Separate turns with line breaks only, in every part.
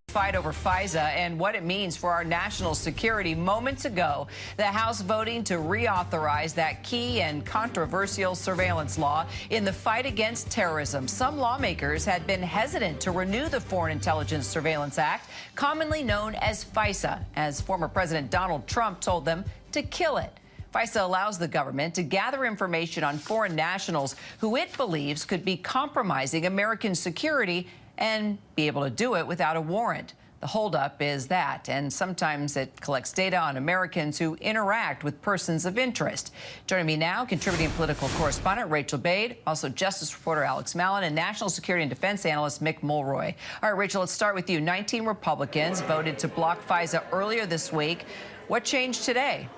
Fight over FISA and what it means for our national security. Moments ago, the House voting to reauthorize that key and controversial surveillance law in the fight against terrorism. Some lawmakers had been hesitant to renew the Foreign Intelligence Surveillance Act, commonly known as FISA, as former President Donald Trump told them to kill it. FISA allows the government to gather information on foreign nationals who it believes could be compromising American security and be able to do it without a warrant. The holdup is that, and sometimes it collects data on Americans who interact with persons of interest. Joining me now, contributing political correspondent Rachel Bade, also Justice reporter Alex Mallon, and national security and defense analyst Mick Mulroy. All right, Rachel, let's start with you. 19 Republicans voted to block FISA earlier this week. What changed today?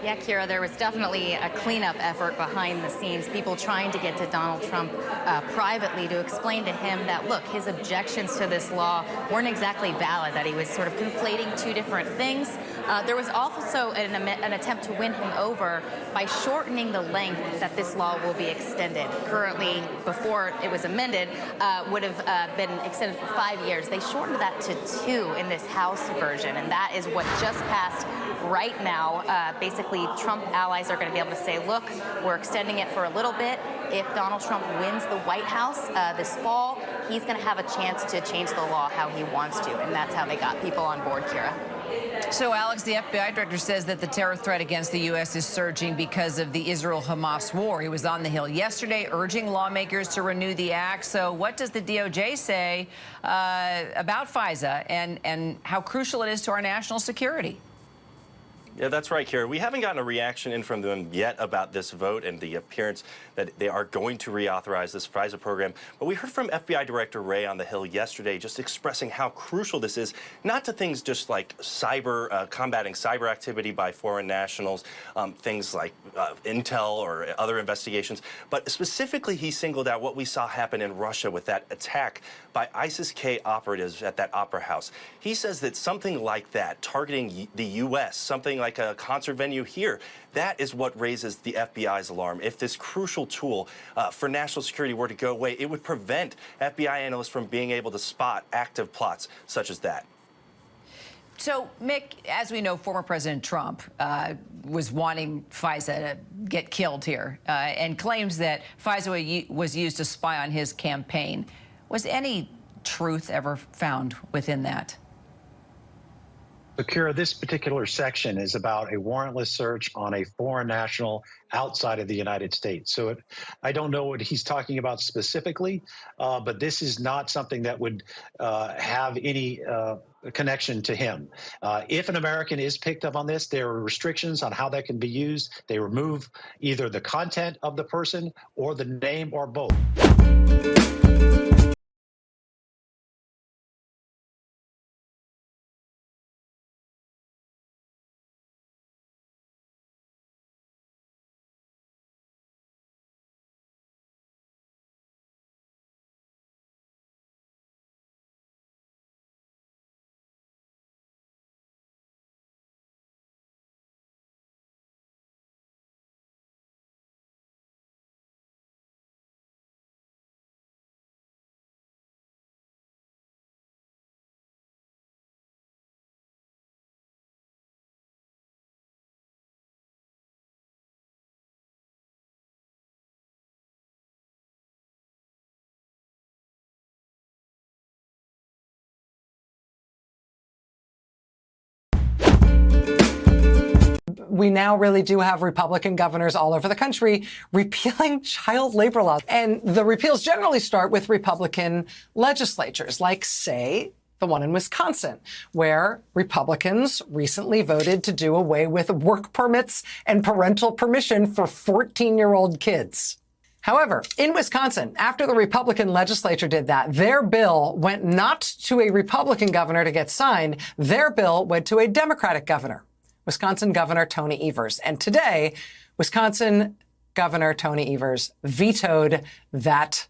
Yeah, Kira, there was definitely a cleanup effort behind the scenes, people trying to get to Donald Trump privately to explain to him that, look, his objections to this law weren't exactly valid, that he was sort of conflating two different things. There was also an attempt to win him over by shortening the length that this law will be extended. Currently, before it was amended, would have been extended for 5 years. They shortened that to 2 in this House version, and that is what just passed right now. Basically, Trump allies are going to be able to say, look, we're extending it for a little bit. If Donald Trump wins the White House this fall, he's going to have a chance to change the law how he wants to, and that's how they got people on board, Kira.
So, Alex, the FBI director says that the terror threat against the U.S. is surging because of the Israel-Hamas war. He was on the Hill yesterday urging lawmakers to renew the act. So what does the DOJ say about FISA and how crucial it is to our national security?
Yeah, that's right, Kira. We haven't gotten a reaction in from them yet about this vote and the appearance that they are going to reauthorize this FISA program. But we heard from FBI Director Wray on the Hill yesterday just expressing how crucial this is, not to things just like cyber, combating cyber activity by foreign nationals, things like intel or other investigations, but specifically he singled out what we saw happen in Russia with that attack by ISIS-K operatives at that opera house. He says that something like that, targeting the U.S., something like a concert venue here, that is what raises the FBI's alarm. If this crucial tool for national security were to go away, it would prevent FBI analysts from being able to spot active plots such as that.
So, Mick, as we know, former President Trump was wanting FISA to get killed here and claims that FISA was used to spy on his campaign. Was any truth ever found within that?
So, Kira, this particular section is about a warrantless search on a foreign national outside of the United States. So I don't know what he's talking about specifically, but this is not something that would have any connection to him. If an American is picked up on this, there are restrictions on how that can be used. They remove either the content of the person or the name or both.
We now really do have Republican governors all over the country repealing child labor laws. And the repeals generally start with Republican legislatures, like, say, the one in Wisconsin, where Republicans recently voted to do away with work permits and parental permission for 14-year-old kids. However, in Wisconsin, after the Republican legislature did that, their bill went not to a Republican governor to get signed. Their bill went to a Democratic governor, Wisconsin Governor Tony Evers. And today, Wisconsin Governor Tony Evers vetoed that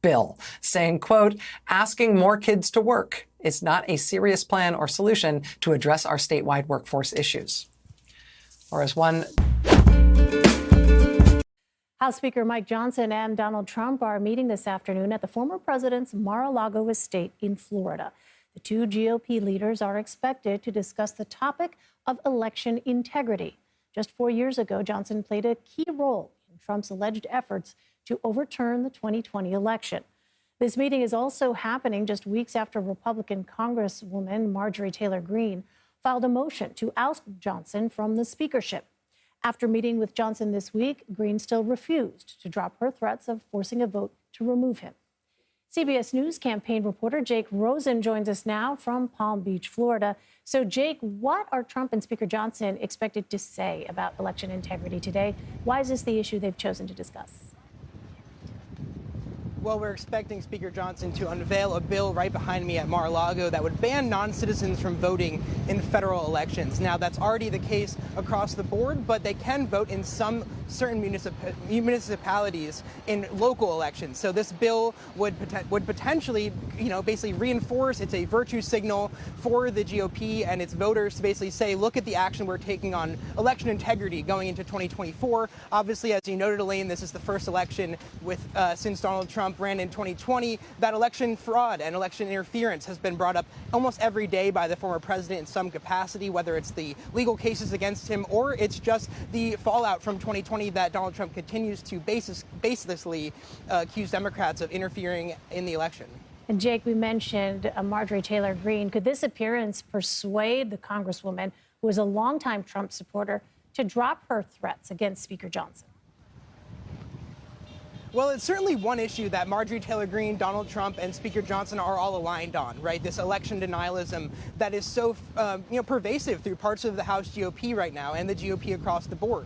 bill, saying, quote, asking more kids to work is not a serious plan or solution to address our statewide workforce issues. Or as one
House Speaker Mike Johnson and Donald Trump are meeting this afternoon at the former president's Mar-a-Lago estate in Florida. The two GOP leaders are expected to discuss the topic of election integrity. Just 4 years ago, Johnson played a key role in Trump's alleged efforts to overturn the 2020 election. This meeting is also happening just weeks after Republican Congresswoman Marjorie Taylor Greene filed a motion to oust Johnson from the speakership. After meeting with Johnson this week, Greene still refused to drop her threats of forcing a vote to remove him. CBS News campaign reporter Jake Rosen joins us now from Palm Beach, Florida. So, Jake, what are Trump and Speaker Johnson expected to say about election integrity today? Why is this the issue they've chosen to discuss?
Well, we're expecting Speaker Johnson to unveil a bill right behind me at Mar-a-Lago that would ban non-citizens from voting in federal elections. Now, that's already the case across the board, but they can vote in some certain municipalities in local elections. So this bill would potentially, basically reinforce. It's a virtue signal for the GOP and its voters to basically say, look at the action we're taking on election integrity going into 2024. Obviously, as you noted, Elaine, this is the first election since Donald Trump ran in 2020. That election fraud and election interference has been brought up almost every day by the former president in some capacity, whether it's the legal cases against him or it's just the fallout from 2020 that Donald Trump continues to baselessly accuse Democrats of interfering in the election.
And Jake, we mentioned Marjorie Taylor Greene. Could this appearance persuade the Congresswoman, who is a longtime Trump supporter, to drop her threats against Speaker Johnson?
Well, it's certainly one issue that Marjorie Taylor Greene, Donald Trump, and Speaker Johnson are all aligned on, right? This election denialism that is so, pervasive through parts of the House GOP right now and the GOP across the board.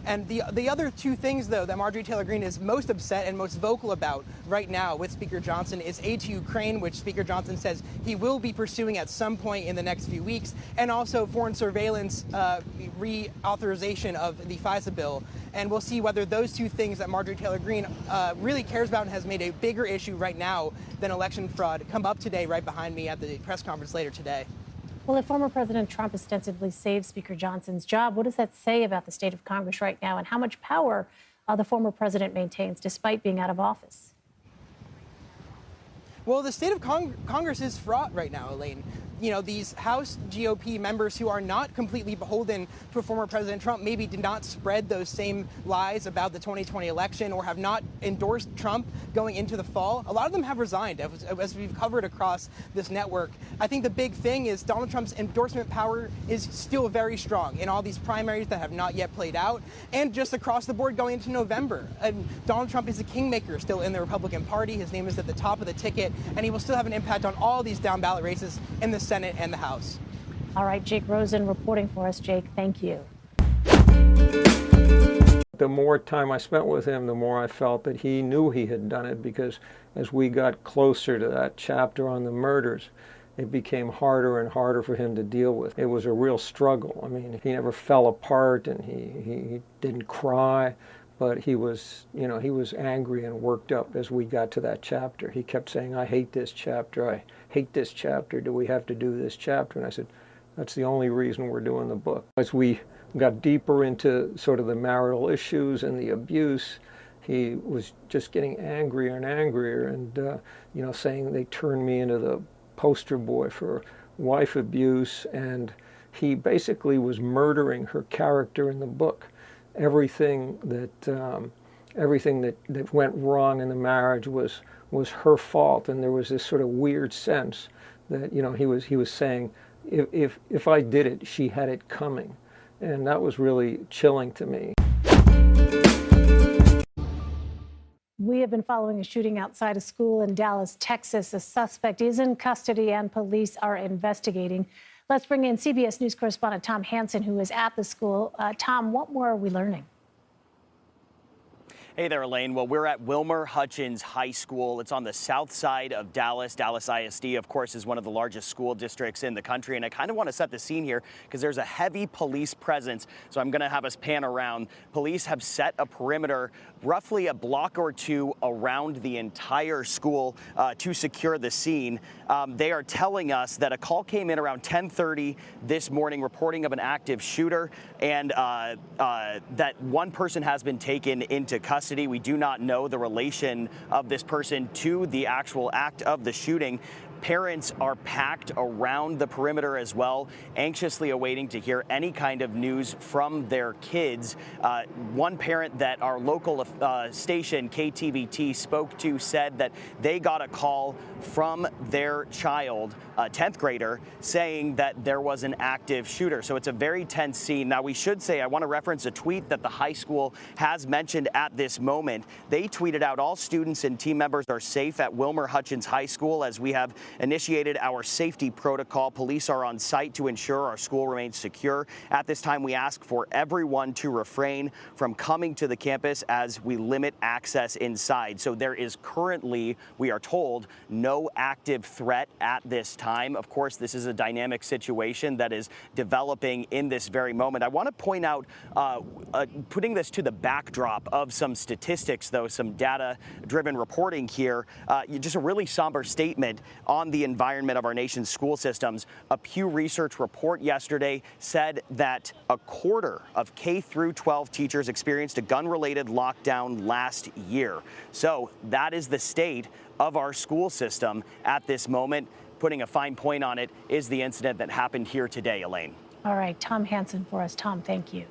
And the other two things, though, that Marjorie Taylor Greene is most upset and most vocal about right now with Speaker Johnson is aid to Ukraine, which Speaker Johnson says he will be pursuing at some point in the next few weeks, and also foreign surveillance reauthorization of the FISA bill. And we'll see whether those two things that Marjorie Taylor Greene really cares about and has made a bigger issue right now than election fraud come up today right behind me at the press conference later today.
Well, if former President Trump ostensibly saved Speaker Johnson's job, what does that say about the state of Congress right now and how much power the former president maintains despite being out of office?
Well, the state of Congress is fraught right now, Elaine. These House GOP members who are not completely beholden to former President Trump maybe did not spread those same lies about the 2020 election or have not endorsed Trump going into the fall. A lot of them have resigned, as we've covered across this network. I think the big thing is Donald Trump's endorsement power is still very strong in all these primaries that have not yet played out and just across the board going into November. And Donald Trump is a kingmaker still in the Republican Party. His name is at the top of the ticket, and he will still have an impact on all these down-ballot races in the Senate and the House.
All right, Jake Rosen reporting for us. Jake, thank you.
The more time I spent with him, the more I felt that he knew he had done it, because as we got closer to that chapter on the murders, it became harder and harder for him to deal with. It was a real struggle. I mean, he never fell apart and he didn't cry, but he was, he was angry and worked up as we got to that chapter. He kept saying, I hate this chapter. I hate this chapter. Do we have to do this chapter? And I said, that's the only reason we're doing the book. As we got deeper into sort of the marital issues and the abuse, he was just getting angrier and angrier and, saying they turned me into the poster boy for wife abuse. And he basically was murdering her character in the book. Everything that went wrong in the marriage was her fault, and there was this sort of weird sense that he was saying, if I did it, she had it coming, and that was really chilling to me.
We have been following a shooting outside a school in Dallas, Texas. A suspect is in custody and police are investigating. Let's bring in CBS News correspondent Tom Hansen, who is at the school. Tom, what more are we learning?
Hey there, Elaine. Well, we're at Wilmer Hutchins High School. It's on the south side of Dallas. Dallas ISD, of course, is one of the largest school districts in the country. And I kind of want to set the scene here because there's a heavy police presence. So I'm going to have us pan around. Police have set a perimeter roughly a block or two around the entire school to secure the scene. They are telling us that a call came in around 10:30 this morning reporting of an active shooter and that one person has been taken into custody. custody. We do not know the relation of this person to the actual act of the shooting. Parents are packed around the perimeter as well, anxiously awaiting to hear any kind of news from their kids. One parent that our local station, KTVT, spoke to said that they got a call from their child, a 10th grader, saying that there was an active shooter. So it's a very tense scene. Now, we should say, I want to reference a tweet that the high school has mentioned at this moment. They tweeted out, all students and team members are safe at Wilmer Hutchins High School as we have initiated our safety protocol. Police are on site to ensure our school remains secure. At this time, we ask for everyone to refrain from coming to the campus as we limit access inside. So there is currently, we are told, no active threat at this time. Of course, this is a dynamic situation that is developing in this very moment. I want to point out, putting this to the backdrop of some statistics, though, some data-driven reporting here, just a really somber statement on the environment of our nation's school systems. A Pew Research report yesterday said that a quarter of K through 12 teachers experienced a gun-related lockdown last year. So that is the state of our school system at this moment. Putting a fine point on it is the incident that happened here today, Elaine.
All right, Tom Hansen for us. Tom, thank you.